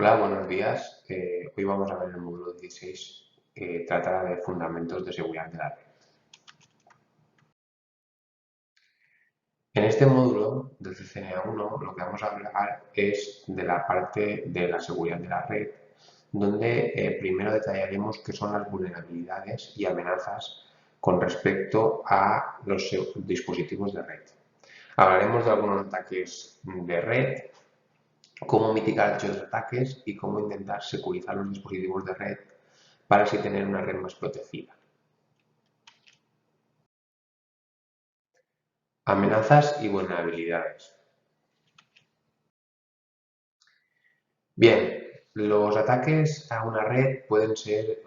Hola, buenos días. Hoy vamos a ver el módulo 16 que trata de fundamentos de seguridad de la red. En este módulo del CCNA1 lo que vamos a hablar es de la parte de la seguridad de la red, donde primero detallaremos qué son las vulnerabilidades y amenazas con respecto a los dispositivos de red. Hablaremos de algunos ataques de red, cómo mitigar dichos ataques y cómo intentar securizar los dispositivos de red para así tener una red más protegida. Amenazas y vulnerabilidades. Bien, los ataques a una red pueden ser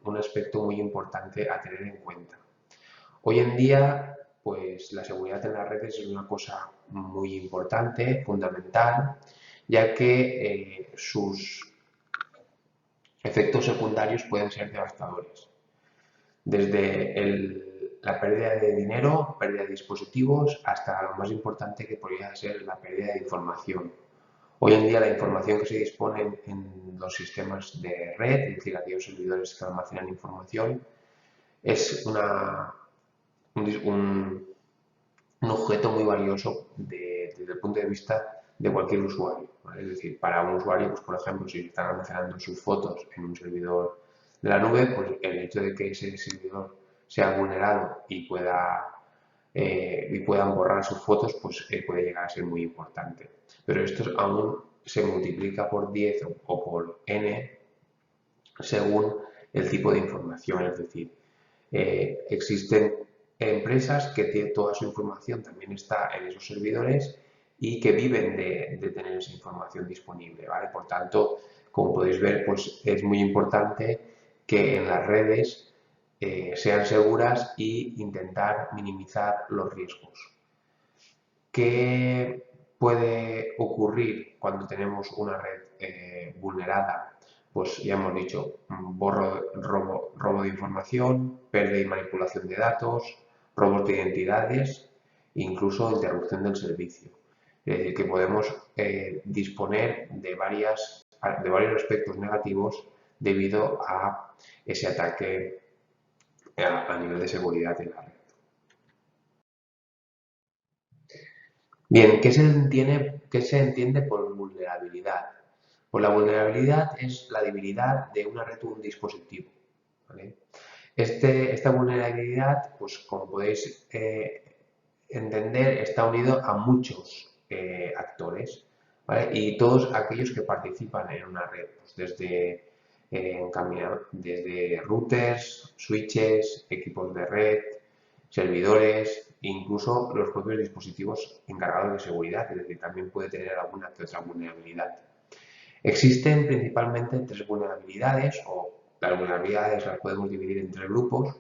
un aspecto muy importante a tener en cuenta. Hoy en día, pues la seguridad en las redes es una cosa muy importante, fundamental, ya que sus efectos secundarios pueden ser devastadores. Desde la pérdida de dinero, pérdida de dispositivos, hasta lo más importante que podría ser la pérdida de información. Hoy en día la información que se dispone en los sistemas de red, es decir, aquellos servidores que almacenan información, es un objeto muy valioso desde el punto de vista de cualquier usuario, ¿vale? Es decir, para un usuario, pues, por ejemplo, si están almacenando sus fotos en un servidor de la nube, pues el hecho de que ese servidor sea vulnerado y puedan borrar sus fotos, pues puede llegar a ser muy importante. Pero esto aún se multiplica por 10 o por n según el tipo de información, es decir, existen empresas que tienen toda su información también está en esos servidores y que viven de tener esa información disponible, ¿vale? Por tanto, como podéis ver, pues es muy importante que en las redes sean seguras y intentar minimizar los riesgos. ¿Qué puede ocurrir cuando tenemos una red vulnerada? Pues ya hemos dicho, robo de información, pérdida y manipulación de datos, robos de identidades e incluso interrupción del servicio. Es decir, que podemos disponer de varios aspectos negativos debido a ese ataque a nivel de seguridad en la red. Bien, qué se entiende por vulnerabilidad? Pues la vulnerabilidad es la debilidad de una red o un dispositivo, ¿vale? Esta vulnerabilidad, pues como podéis entender, está unido a muchos actores, ¿vale? Y todos aquellos que participan en una red, pues desde routers, switches, equipos de red, servidores, incluso los propios dispositivos encargados de seguridad, es decir, también puede tener alguna que otra vulnerabilidad. Existen principalmente tres vulnerabilidades, o las vulnerabilidades las podemos dividir en tres grupos,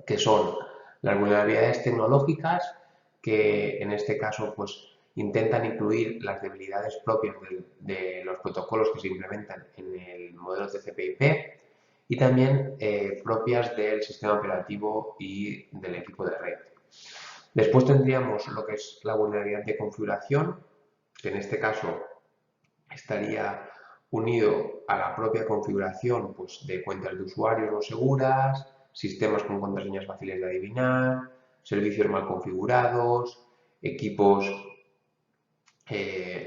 que son las vulnerabilidades tecnológicas, que en este caso pues intentan incluir las debilidades propias de los protocolos que se implementan en el modelo TCP/IP y también propias del sistema operativo y del equipo de red. Después tendríamos lo que es la vulnerabilidad de configuración, que en este caso estaría unido a la propia configuración pues, de cuentas de usuarios no seguras, sistemas con contraseñas fáciles de adivinar, servicios mal configurados, equipos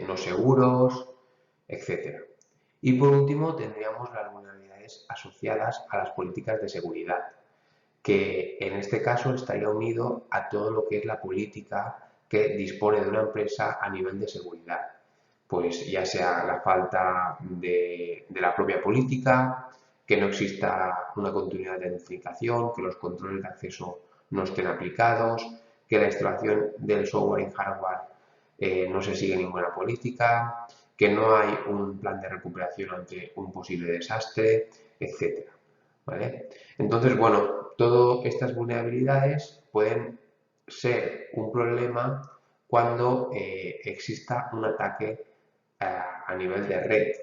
no seguros, etc. Y por último tendríamos las vulnerabilidades asociadas a las políticas de seguridad, que en este caso estaría unido a todo lo que es la política que dispone de una empresa a nivel de seguridad. Pues ya sea la falta de la propia política, que no exista una continuidad de identificación, que los controles de acceso no estén aplicados, que la instalación del software y hardware no se sigue ninguna política, que no hay un plan de recuperación ante un posible desastre, etc. ¿Vale? Entonces, bueno, todas estas vulnerabilidades pueden ser un problema cuando exista un ataque a nivel de red.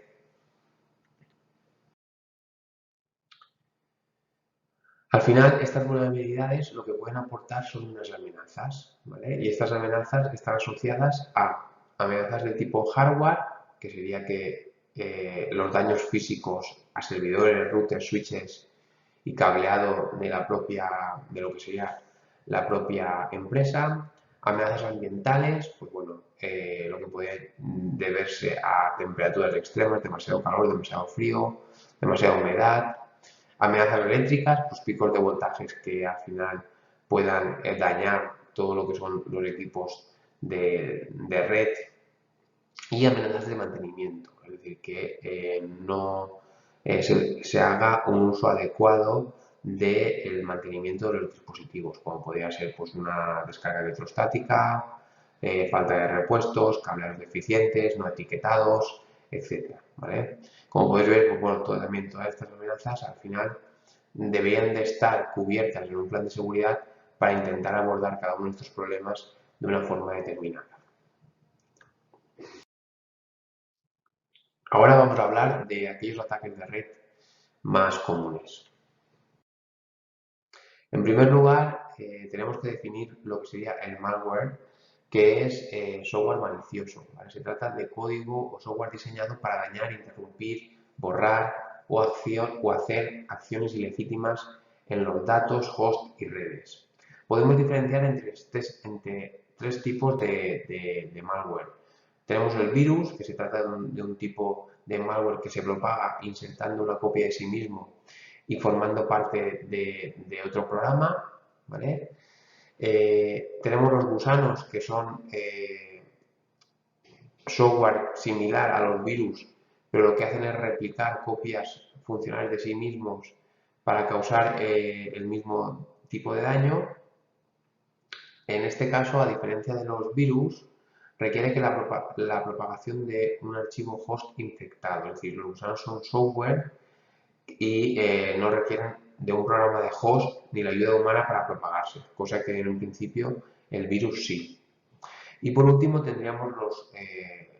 Al final, estas vulnerabilidades lo que pueden aportar son unas amenazas, ¿vale? Y estas amenazas están asociadas a amenazas de tipo hardware, que sería que los daños físicos a servidores, routers, switches y cableado de lo que sería la propia empresa. Amenazas ambientales, pues bueno, lo que puede deberse a temperaturas extremas, demasiado calor, demasiado frío, demasiada humedad. Amenazas eléctricas, pues picos de voltajes que al final puedan dañar todo lo que son los equipos de red. Y amenazas de mantenimiento, es decir, que no se haga un uso adecuado del mantenimiento de los dispositivos, como podría ser pues, una descarga electrostática, falta de repuestos, cableados deficientes, no etiquetados, etcétera, ¿vale? Como podéis ver, pues, bueno, también todas estas amenazas al final deberían de estar cubiertas en un plan de seguridad para intentar abordar cada uno de estos problemas de una forma determinada. Ahora vamos a hablar de aquellos ataques de red más comunes. En primer lugar, tenemos que definir lo que sería el malware, que es software malicioso, ¿vale? Se trata de código o software diseñado para dañar, interrumpir, borrar o hacer acciones ilegítimas en los datos, host y redes. Podemos diferenciar entre tres tipos de malware. Tenemos el virus, que se trata de un tipo de malware que se propaga insertando una copia de sí mismo y formando parte de otro programa, ¿vale? Tenemos los gusanos, que son software similar a los virus, pero lo que hacen es replicar copias funcionales de sí mismos para causar el mismo tipo de daño. En este caso, a diferencia de los virus, requiere que la propagación de un archivo host infectado, es decir, los gusanos son software y no requieren de un programa de host ni la ayuda humana para propagarse, cosa que en un principio el virus sí. Y por último tendríamos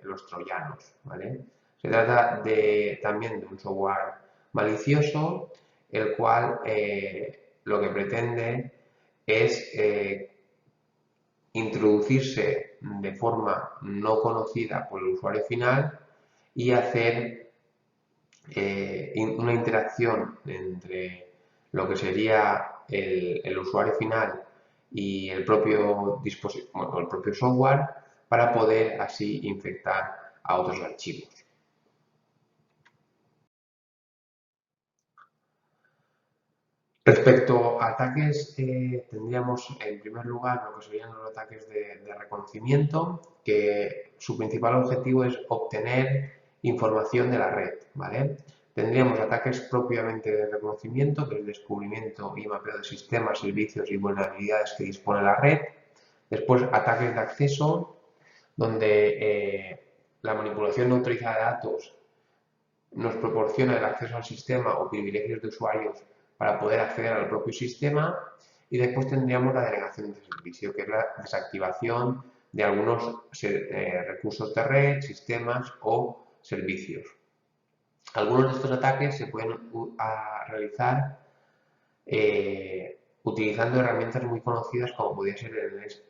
los troyanos, ¿vale? Se trata también de un software malicioso, el cual lo que pretende es introducirse de forma no conocida por el usuario final y hacer una interacción entre lo que sería el usuario final y el propio dispositivo, el propio software, para poder así infectar a otros archivos. Respecto a ataques, tendríamos en primer lugar lo que serían los ataques de reconocimiento, que su principal objetivo es obtener información de la red, ¿vale? Tendríamos ataques propiamente de reconocimiento, que es el descubrimiento y mapeo de sistemas, servicios y vulnerabilidades que dispone la red. Después, ataques de acceso, donde la manipulación no autorizada de datos nos proporciona el acceso al sistema o privilegios de usuarios para poder acceder al propio sistema. Y después tendríamos la denegación de servicio, que es la desactivación de algunos recursos de red, sistemas o servicios. Algunos de estos ataques se pueden realizar utilizando herramientas muy conocidas como podría ser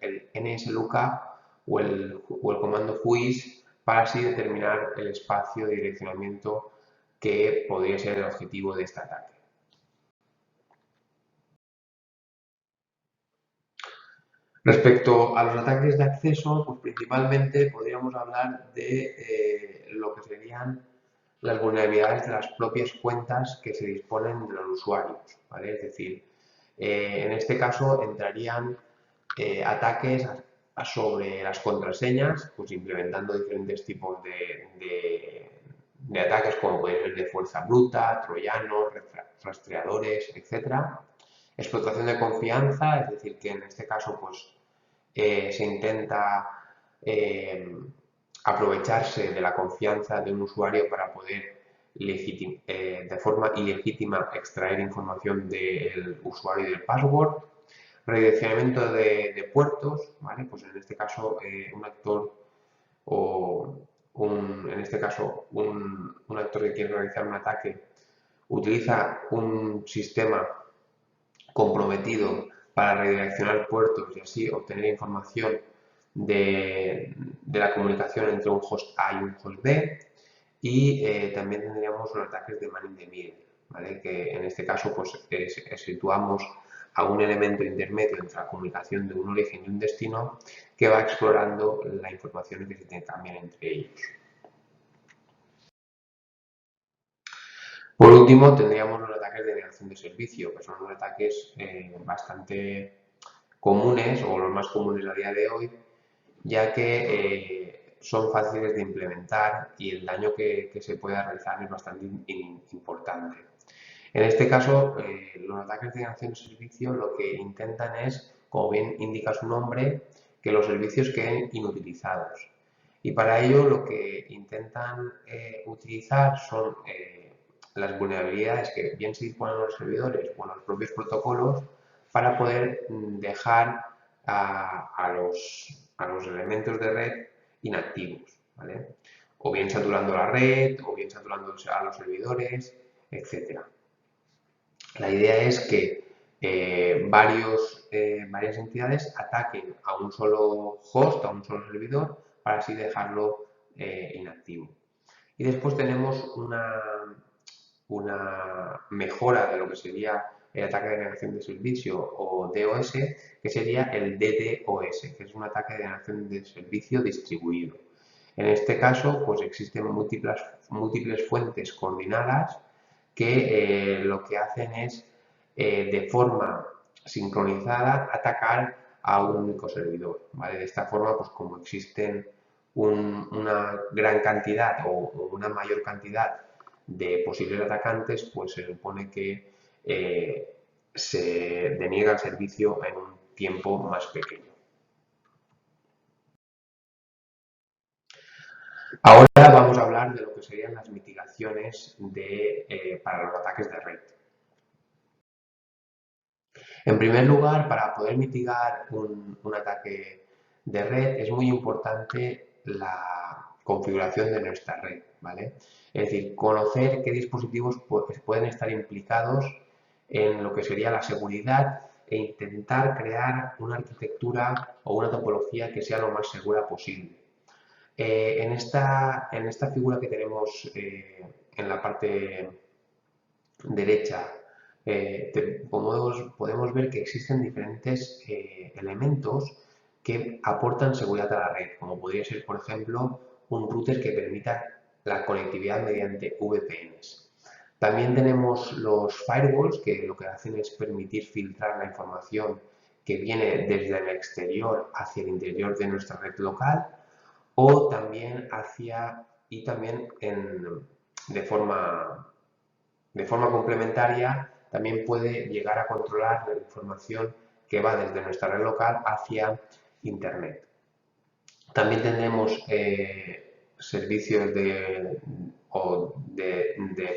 el NSLookup o el comando whois, para así determinar el espacio de direccionamiento que podría ser el objetivo de este ataque. Respecto a los ataques de acceso, pues principalmente podríamos hablar de lo que serían las vulnerabilidades de las propias cuentas que se disponen de los usuarios, ¿vale? Es decir, en este caso entrarían ataques sobre las contraseñas, pues implementando diferentes tipos de ataques, como pueden ser de fuerza bruta, troyanos, rastreadores, etc. Explotación de confianza, es decir, que en este caso pues, se intenta aprovecharse de la confianza de un usuario para poder de forma ilegítima extraer información del usuario y del password. Redireccionamiento de puertos, ¿vale? Pues en este caso un actor o en este caso un actor que quiere realizar un ataque utiliza un sistema comprometido para redireccionar puertos y así obtener información de la comunicación entre un host A y un host B. Y también tendríamos los ataques de man in the middle, ¿vale? Que en este caso pues, situamos a un elemento intermedio entre la comunicación de un origen y un destino que va explorando la información que se intercambian entre ellos. Por último, tendríamos los ataques de negación de servicio, que son los ataques bastante comunes o los más comunes a día de hoy, ya que son fáciles de implementar y el daño que se puede realizar es bastante importante. En este caso, los ataques de negación de servicio lo que intentan es, como bien indica su nombre, que los servicios queden inutilizados. Y para ello lo que intentan utilizar son las vulnerabilidades que bien se disponen los servidores o los propios protocolos para poder dejar a los elementos de red inactivos, ¿vale? O bien saturando la red, o bien saturando a los servidores, etc. La idea es que varias entidades ataquen a un solo host, a un solo servidor, para así dejarlo inactivo. Y después tenemos una mejora de lo que sería el ataque de negación de servicio o DOS, que sería el DDoS, que es un ataque de negación de servicio distribuido. En este caso, pues existen múltiples fuentes coordinadas que lo que hacen es, de forma sincronizada, atacar a un único servidor, ¿vale? De esta forma, pues como existen una gran cantidad o una mayor cantidad de posibles atacantes, pues se supone que se deniega el servicio en un tiempo más pequeño. Ahora vamos a hablar de lo que serían las mitigaciones para los ataques de red. En primer lugar, para poder mitigar un ataque de red es muy importante la configuración de nuestra red, ¿vale? Es decir, conocer qué dispositivos pueden estar implicados en lo que sería la seguridad e intentar crear una arquitectura o una topología que sea lo más segura posible. En esta figura que tenemos en la parte derecha, podemos ver que existen diferentes elementos que aportan seguridad a la red, como podría ser, por ejemplo, un router que permita la conectividad mediante VPNs. También tenemos los firewalls, que lo que hacen es permitir filtrar la información que viene desde el exterior hacia el interior de nuestra red local o también de forma complementaria, también puede llegar a controlar la información que va desde nuestra red local hacia Internet. También tenemos servicios de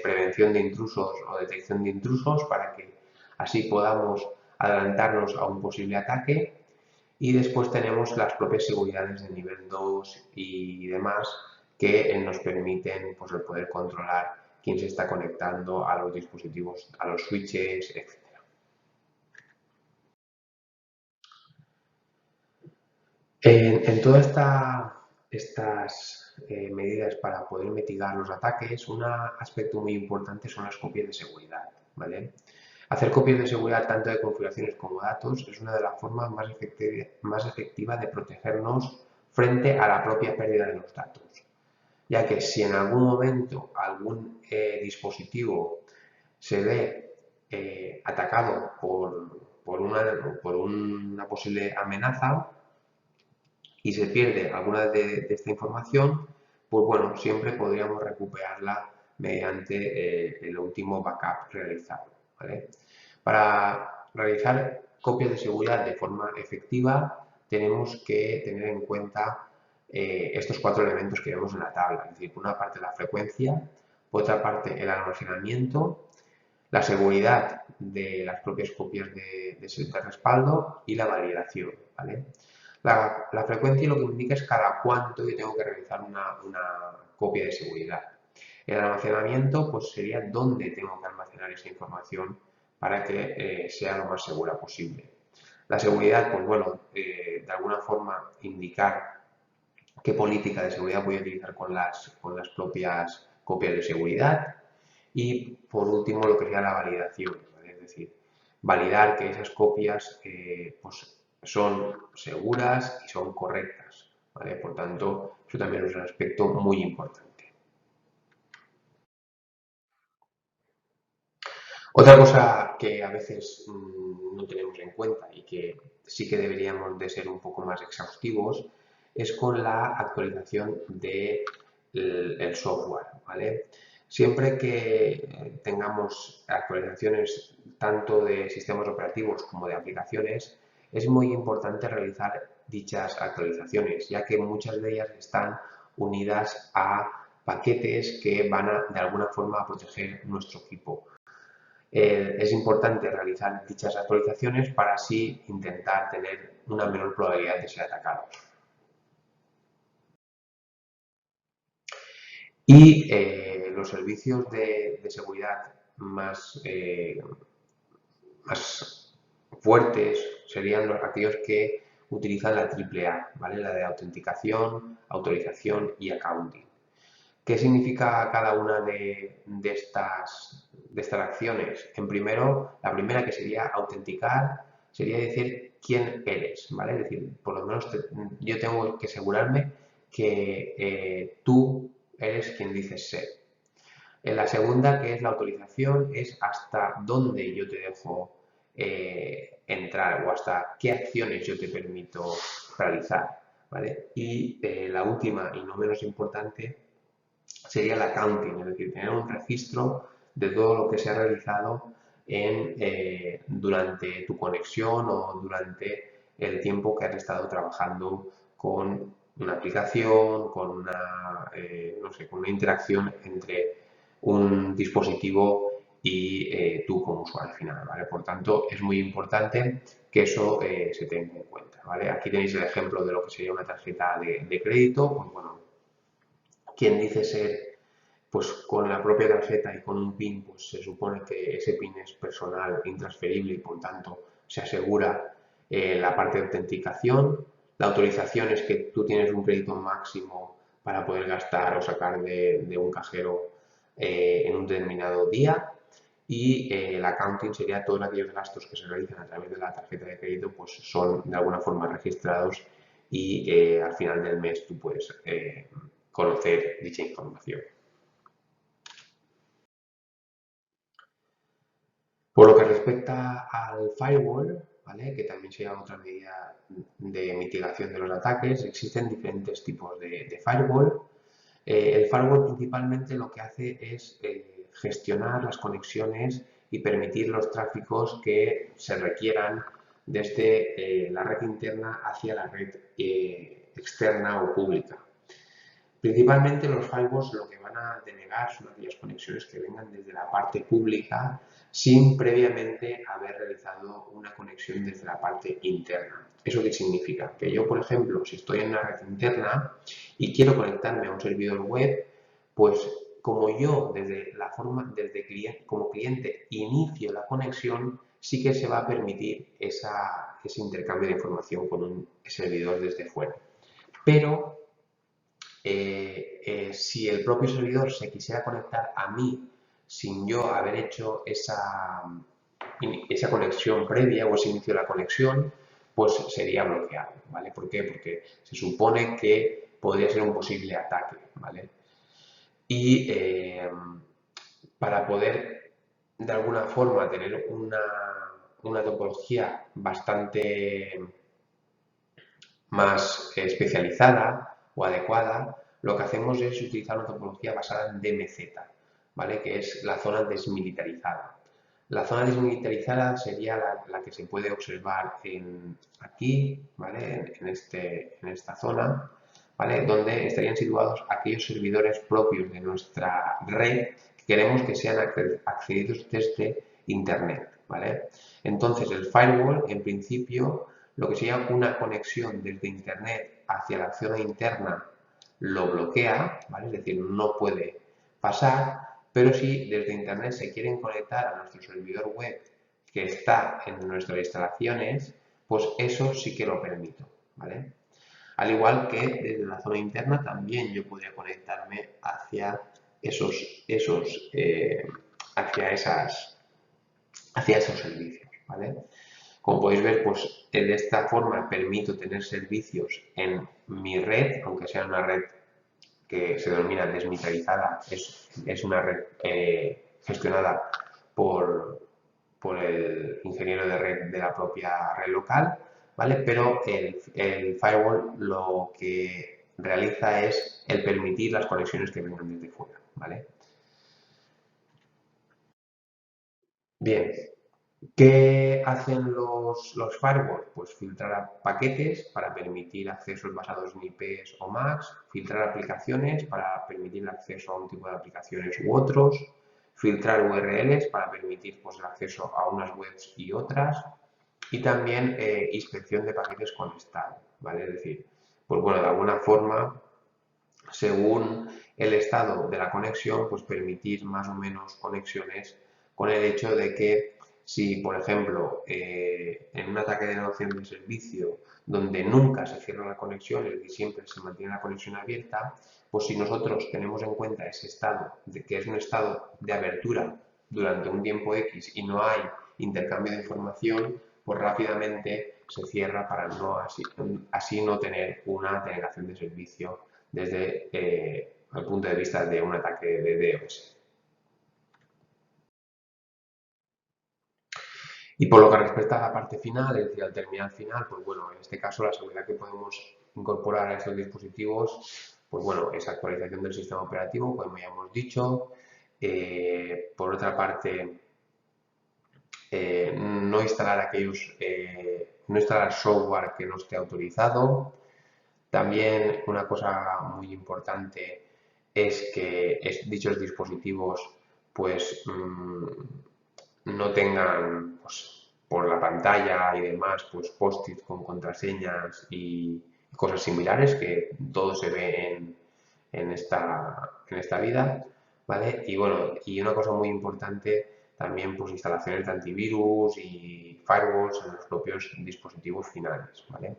prevención de intrusos o detección de intrusos para que así podamos adelantarnos a un posible ataque. Y después tenemos las propias seguridades de nivel 2 y demás que nos permiten, pues, el poder controlar quién se está conectando a los dispositivos, a los switches, etc. En todas estas medidas para poder mitigar los ataques, un aspecto muy importante son las copias de seguridad, ¿vale? Hacer copias de seguridad tanto de configuraciones como datos es una de las formas más efectivas de protegernos frente a la propia pérdida de los datos, ya que si en algún momento algún dispositivo se ve atacado por una posible amenaza y se pierde alguna de esta información, pues bueno, siempre podríamos recuperarla mediante el último backup realizado, ¿vale? Para realizar copias de seguridad de forma efectiva tenemos que tener en cuenta estos 4 elementos que vemos en la tabla, es decir, por una parte la frecuencia, por otra parte el almacenamiento, la seguridad de las propias copias de respaldo y la validación, ¿vale? La frecuencia lo que indica es cada cuánto yo tengo que realizar una copia de seguridad. El almacenamiento pues sería dónde tengo que almacenar esa información para que sea lo más segura posible. La seguridad, pues bueno, de alguna forma indicar qué política de seguridad voy a utilizar con las propias copias de seguridad y por último lo que sería la validación, ¿vale? Es decir, validar que esas copias pues son seguras y son correctas, ¿vale? Por tanto, eso también es un aspecto muy importante. Otra cosa que a veces no tenemos en cuenta y que sí que deberíamos de ser un poco más exhaustivos es con la actualización del software, ¿vale? Siempre que tengamos actualizaciones tanto de sistemas operativos como de aplicaciones, es muy importante realizar dichas actualizaciones, ya que muchas de ellas están unidas a paquetes que van de alguna forma a proteger nuestro equipo. Es importante realizar dichas actualizaciones para así intentar tener una menor probabilidad de ser atacado. Y los servicios de seguridad más fuertes serían aquellos que utilizan la AAA, ¿vale? La de autenticación, autorización y accounting. ¿Qué significa cada una de estas acciones? La primera que sería autenticar, sería decir quién eres, ¿vale? Es decir, por lo menos yo tengo que asegurarme que tú eres quien dices ser. En la segunda, que es la autorización, es hasta dónde yo te dejo entrar o hasta qué acciones yo te permito realizar, ¿vale? Y la última y no menos importante sería el accounting, es decir, tener un registro de todo lo que se ha realizado durante tu conexión o durante el tiempo que has estado trabajando con una aplicación, no sé, con una interacción entre un dispositivo y tú como usuario final, ¿vale? Por tanto, es muy importante que eso se tenga en cuenta, ¿vale? Aquí tenéis el ejemplo de lo que sería una tarjeta de crédito, pues bueno, quien dice ser pues con la propia tarjeta y con un PIN, pues se supone que ese PIN es personal, intransferible y por tanto se asegura la parte de autenticación. La autorización es que tú tienes un crédito máximo para poder gastar o sacar de un cajero en un determinado día. Y el accounting sería todos aquellos gastos que se realizan a través de la tarjeta de crédito, pues son de alguna forma registrados y al final del mes tú puedes conocer dicha información. Por lo que respecta al firewall, ¿vale? Que también sería otra medida de mitigación de los ataques, existen diferentes tipos de firewall. El firewall principalmente lo que hace es gestionar las conexiones y permitir los tráficos que se requieran desde la red interna hacia la red externa o pública. Principalmente los firewalls lo que van a denegar son aquellas conexiones que vengan desde la parte pública sin previamente haber realizado una conexión desde la parte interna. ¿Eso qué significa? Que yo, por ejemplo, si estoy en una red interna y quiero conectarme a un servidor web, pues como yo como cliente inicio la conexión, sí que se va a permitir ese intercambio de información con un servidor desde fuera. Pero si el propio servidor se quisiera conectar a mí sin yo haber hecho esa conexión previa o ese inicio de la conexión, pues sería bloqueado, ¿vale? ¿Por qué? Porque se supone que podría ser un posible ataque, ¿vale? Y para poder de alguna forma tener una topología bastante más especializada o adecuada, lo que hacemos es utilizar una topología basada en DMZ, ¿vale? Que es la zona desmilitarizada. La zona desmilitarizada sería la que se puede observar aquí, ¿vale? En esta zona, ¿vale? Donde estarían situados aquellos servidores propios de nuestra red que queremos que sean accedidos desde Internet, ¿vale? Entonces, el firewall, en principio, lo que sería una conexión desde Internet hacia la zona interna lo bloquea, ¿vale? Es decir, no puede pasar, pero si desde Internet se quieren conectar a nuestro servidor web que está en nuestras instalaciones, pues eso sí que lo permito, ¿vale? Al igual que desde la zona interna también yo podría conectarme hacia hacia esos servicios, ¿vale? Como podéis ver, pues de esta forma permito tener servicios en mi red, aunque sea una red que se denomina desmilitarizada, es una red gestionada por, por el ingeniero de red de la propia red local, ¿vale? Pero el firewall lo que realiza es el permitir las conexiones que vengan desde fuera, ¿vale? Bien, ¿qué hacen los firewalls? Pues filtrar paquetes para permitir accesos basados en IPs o MACs, filtrar aplicaciones para permitir el acceso a un tipo de aplicaciones u otros, filtrar URLs para permitir pues, el acceso a unas webs y otras, y también inspección de paquetes con estado, ¿vale? Es decir, pues bueno, de alguna forma, según el estado de la conexión, pues permitir más o menos conexiones con el hecho de que si, por ejemplo, en un ataque de denegación de servicio donde nunca se cierra la conexión, es decir, siempre se mantiene la conexión abierta, pues si nosotros tenemos en cuenta ese estado, que es un estado de abertura durante un tiempo X y no hay intercambio de información, pues rápidamente se cierra para así no tener una denegación de servicio desde el punto de vista de un ataque de DOS. Y por lo que respecta a la parte final, es decir, al terminal final, pues bueno, en este caso la seguridad que podemos incorporar a estos dispositivos, pues bueno, es actualización del sistema operativo, como ya hemos dicho. Por otra parte, no instalar software que no esté autorizado. También una cosa muy importante es que dichos dispositivos pues no tengan pues, por la pantalla y demás pues post-it con contraseñas y cosas similares, que todo se ve en esta vida, ¿vale? Y bueno, y una cosa muy importante también pues instalaciones de antivirus y firewalls en los propios dispositivos finales, ¿vale?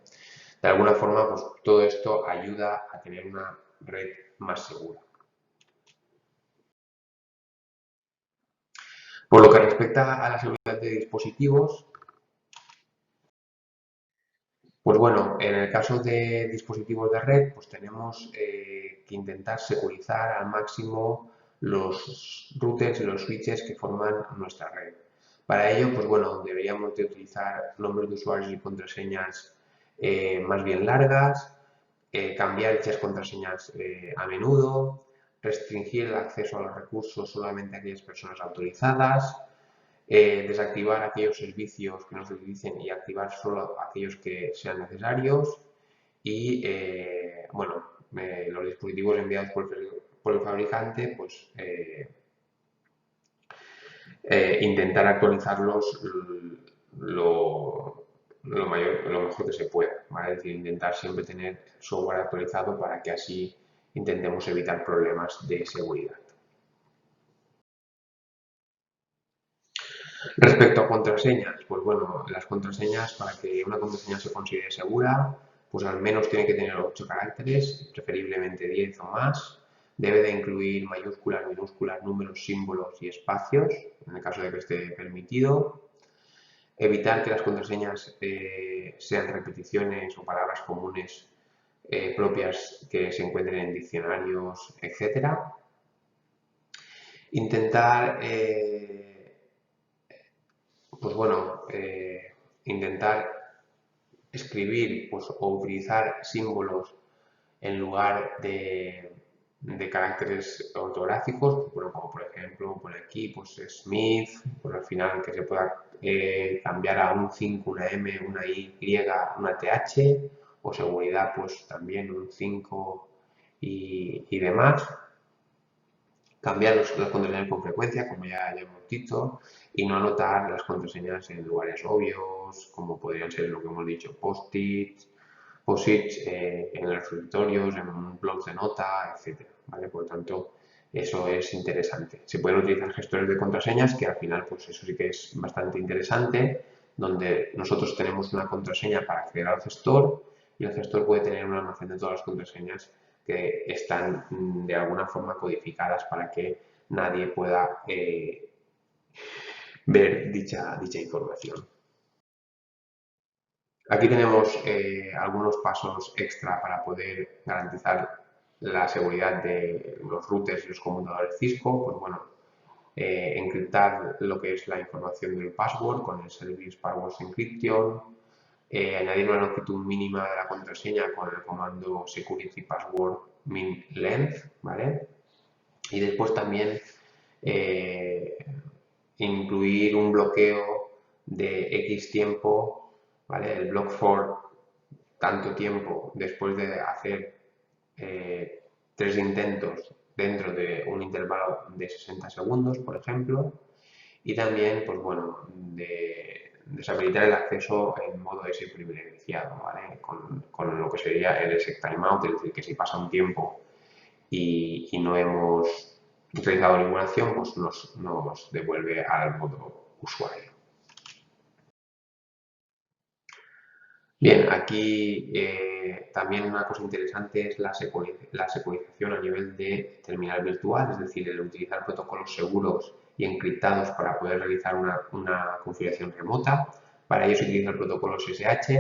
De alguna forma, pues todo esto ayuda a tener una red más segura. Por lo que respecta a la seguridad de dispositivos, pues bueno, en el caso de dispositivos de red, pues tenemos que intentar securizar al máximo los routers y los switches que forman nuestra red. Para ello, pues bueno, deberíamos de utilizar nombres de usuarios y contraseñas más bien largas, cambiar dichas contraseñas a menudo, restringir el acceso a los recursos solamente a aquellas personas autorizadas, desactivar aquellos servicios que no se utilicen y activar solo aquellos que sean necesarios y, bueno, los dispositivos enviados por el fabricante, pues intentar actualizarlos lo mejor que se pueda, ¿vale? Es decir, intentar siempre tener software actualizado para que así intentemos evitar problemas de seguridad. Respecto a contraseñas, pues bueno, las contraseñas, para que una contraseña se considere segura, pues al menos tiene que tener 8 caracteres, preferiblemente 10 o más. Debe de incluir mayúsculas, minúsculas, números, símbolos y espacios, en el caso de que esté permitido. Evitar que las contraseñas sean repeticiones o palabras comunes propias que se encuentren en diccionarios, etc. Intentar pues bueno, intentar escribir pues, o utilizar símbolos en lugar de caracteres ortográficos, bueno, como por ejemplo por aquí pues Smith, pues al final que se pueda cambiar a un 5, una M, una Y, una TH, o seguridad pues también un 5 y demás. Cambiar las contraseñas con frecuencia, como ya hemos dicho, y no anotar las contraseñas en lugares obvios, como podrían ser lo que hemos dicho, post-its en los escritorios, en un blog de nota, etc. ¿Vale? Por lo tanto, eso es interesante. Se pueden utilizar gestores de contraseñas, que al final, pues eso sí que es bastante interesante, donde nosotros tenemos una contraseña para acceder al gestor y el gestor puede tener un almacén de todas las contraseñas que están de alguna forma codificadas para que nadie pueda ver dicha información. Aquí tenemos algunos pasos extra para poder garantizar la seguridad de los routers y los conmutadores Cisco. Pues bueno, encriptar lo que es la información del password con el Service Password Encryption, añadir una longitud mínima de la contraseña con el comando Security Password min length, ¿vale? Y después también incluir un bloqueo de X tiempo, ¿vale? El block for tanto tiempo después de hacer 3 intentos dentro de un intervalo de 60 segundos, por ejemplo, y también, pues bueno, de deshabilitar el acceso en modo S privilegiado, ¿vale? Con lo que sería el exec timeout, es decir, que si pasa un tiempo y no hemos realizado ninguna acción, pues nos devuelve al modo usuario. Bien, aquí también una cosa interesante es la securización a nivel de terminal virtual, es decir, el utilizar protocolos seguros y encriptados para poder realizar una configuración remota. Para ello se utiliza el protocolo SSH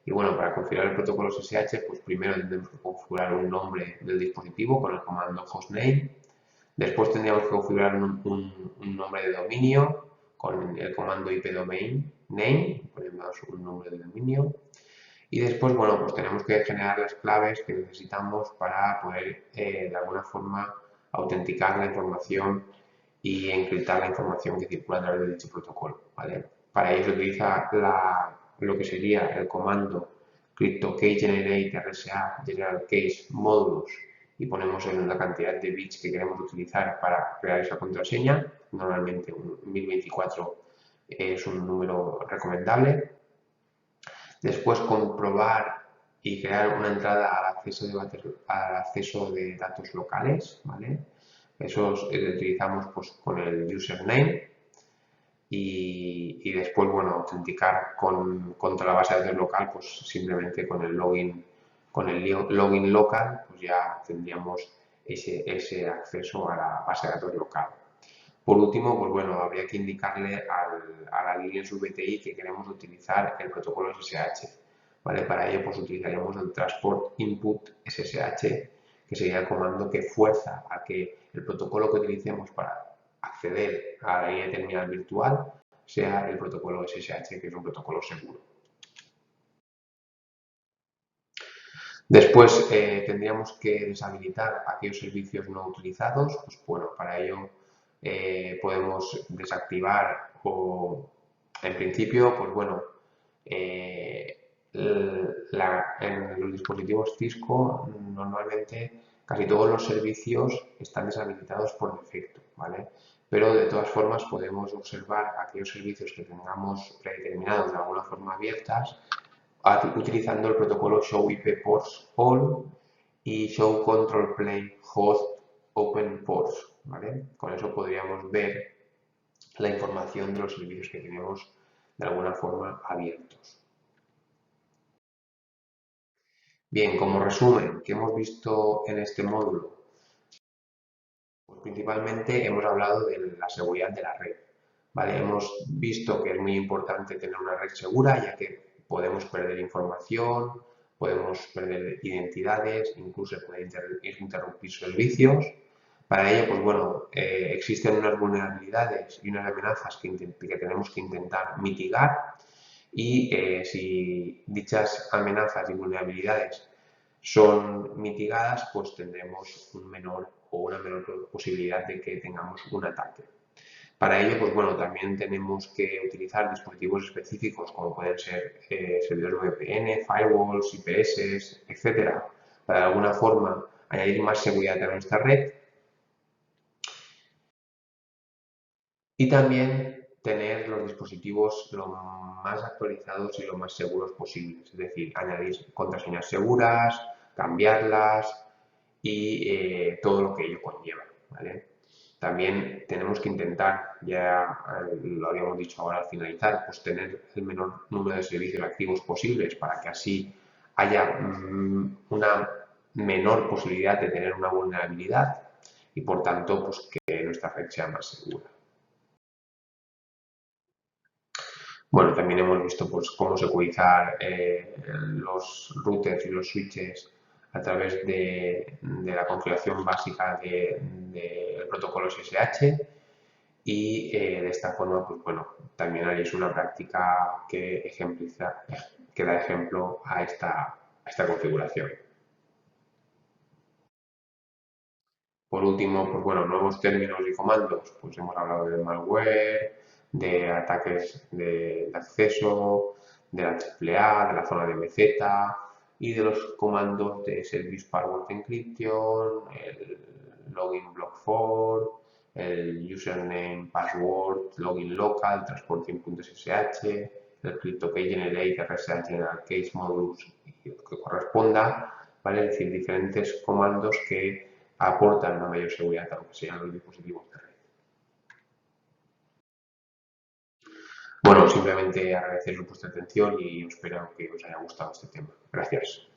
y bueno, para configurar el protocolo SSH, pues primero tendremos que configurar un nombre del dispositivo con el comando hostname. Después tendríamos que configurar un nombre de dominio con el comando ipdomain name, ponemos un nombre de dominio. Y después, bueno, pues tenemos que generar las claves que necesitamos para poder, de alguna forma, autenticar la información y encriptar la información que circula a través de dicho protocolo, ¿vale? Para ello se utiliza lo que sería el comando CryptoKeyGenerate RSA General Case Modulus y ponemos en la cantidad de bits que queremos utilizar para crear esa contraseña. Normalmente un 1024 es un número recomendable. Después comprobar y crear una entrada al acceso de datos locales, ¿vale? Eso lo utilizamos pues, con el username y después, bueno, autenticar contra la base de datos local, pues simplemente con el login local, pues ya tendríamos ese acceso a la base de datos local. Por último, pues bueno, habría que indicarle a la línea subVTI que queremos utilizar el protocolo SSH. ¿Vale? Para ello, pues utilizaríamos el transport input SSH, que sería el comando que fuerza a que el protocolo que utilicemos para acceder a la línea de terminal virtual sea el protocolo SSH, que es un protocolo seguro. Después tendríamos que deshabilitar aquellos servicios no utilizados. Pues bueno, para ello podemos desactivar o en principio, pues bueno, en los dispositivos Cisco normalmente casi todos los servicios están deshabilitados por defecto, ¿vale? Pero de todas formas podemos observar aquellos servicios que tengamos predeterminados de alguna forma abiertas utilizando el protocolo Show IP Ports All y Show Control Plane Host Open Ports, ¿vale? Con eso podríamos ver la información de los servicios que tenemos de alguna forma abiertos. Bien, como resumen, ¿qué hemos visto en este módulo? Pues principalmente hemos hablado de la seguridad de la red, ¿vale? Hemos visto que es muy importante tener una red segura, ya que podemos perder información, podemos perder identidades, incluso pueden interrumpir servicios. Para ello, pues bueno, existen unas vulnerabilidades y unas amenazas que tenemos que intentar mitigar y si dichas amenazas y vulnerabilidades son mitigadas, pues tendremos una menor posibilidad de que tengamos un ataque. Para ello, pues bueno, también tenemos que utilizar dispositivos específicos como pueden ser servidores VPN, firewalls, IPS, etcétera, para de alguna forma añadir más seguridad a nuestra red. Y también tener los dispositivos lo más actualizados y lo más seguros posibles, es decir, añadir contraseñas seguras, cambiarlas y todo lo que ello conlleva, ¿vale? También tenemos que intentar, ya lo habíamos dicho ahora al finalizar, pues tener el menor número de servicios activos posibles para que así haya una menor posibilidad de tener una vulnerabilidad y por tanto pues que nuestra red sea más segura. Bueno, también hemos visto pues, cómo securizar los routers y los switches a través de la configuración básica del protocolo SSH y de esta forma, pues bueno, también es una práctica que ejempliza, que da ejemplo a esta configuración. Por último, pues bueno, nuevos términos y comandos, pues hemos hablado de malware, de ataques de acceso, de la AAA, de la zona de MZ y de los comandos de Service Password Encryption, el Login Block for, el Username Password Login Local, Transporting.ssh, el CryptoKeyGenerate, RSA General Case Modus y lo que corresponda, ¿vale? Es decir, diferentes comandos que aportan una mayor seguridad a lo que sean los dispositivos de red. Bueno, simplemente agradecer vuestra atención y espero que os haya gustado este tema. Gracias.